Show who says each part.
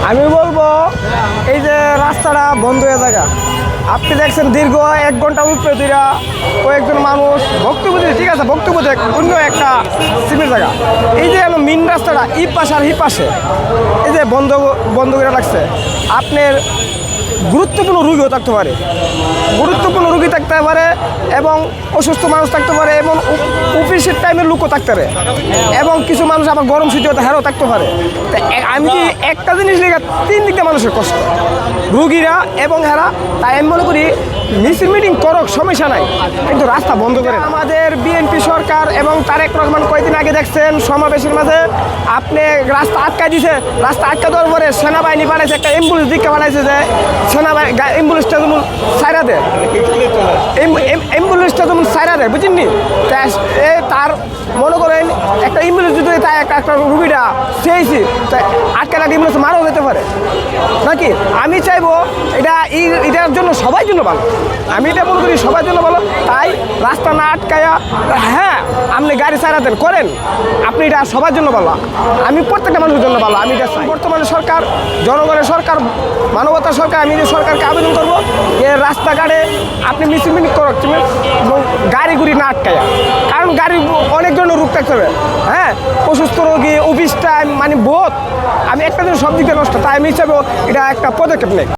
Speaker 1: আমি বলবো এই যে রাস্তাটা বন্ধ হয়ে থাকা, আপনি দেখছেন দীর্ঘ 1 ঘন্টা উপরে দুইরা কয়েকজন মানুষ বক্তব্য দিয়ে, ঠিক আছে বক্তব্য দেখ অন্য একটা সিমের জায়গা, এই যে মেন রাস্তাটা ই পাশে আর ই পাশে এই যে বন্ধ বন্ধ করে রাখছে। আপনার গুরুত্বপূর্ণ রুগীও থাকতে পারে, গুরুত্বপূর্ণ রুগী থাকতে পারে এবং অসুস্থ মানুষ থাকতে পারে এবং অফিসের টাইমের লোকও থাকতে পারে এবং কিছু মানুষ আবার গরম শীতে হেরাও থাকতে পারে। তা আমি কি একটা জিনিস লেগে 3 দিকটা মানুষের কষ্ট, রুগীরা এবং হেরা। তাই আমি মনে করি মিছিল মিটিং করক, সমস্যা নাই, কিন্তু রাস্তা বন্ধ করে। আমাদের বিএনপি সরকার এবং তারেক রহমান কয়েকদিন আগে দেখছেন সমাবেশের মাঝে আপনি রাস্তা আটকায় দিছে, রাস্তা আটকা দেওয়ার পরে সেনাবাহিনী বানাইছে, একটা অ্যাম্বুলেন্স দিকে বানাইছে যে সেনাবাহিনী অ্যাম্বুলেন্সটা যেমন সাইরা দেয়, অ্যাম্বুলেন্সটা যেমন সাইরা দেয়, বুঝিনি? তার মনে করেন একটা অ্যাম্বুলেন্স যদি তাই একটা রুগীটা চেয়েছি তাই আটকা লাগে অ্যাম্বুলেন্স মারাও যেতে পারে নাকি। আমি চাইবো এটার জন্য সবাই জন্য ভালো, আমি এটা মনে করি সবার জন্য ভালো। তাই রাস্তা না আটকায়া, হ্যাঁ আপনি গাড়ি চালাতেন করেন, আপনি এটা সবার জন্য ভালো, আমি প্রত্যেকটা মানুষের জন্য ভালো। আমি এটা চাই। বর্তমানে সরকার জনগণের সরকার, মানবতার সরকার, আমি সরকারকে আবেদন করবো যে রাস্তাঘাটে আপনি মিছিল মিটিং করো এবং গাড়ি গুড়ি না আটকায়া, কারণ গাড়ি অনেক ধরনের রূপ থাকতে হবে। হ্যাঁ, অসুস্থ রোগী, অফিস টাইম, মানে বহুত, আমি একটা দিন সব দিকে নষ্ট। তাই আমি হিসাবে এটা একটা পদক্ষেপ নেই।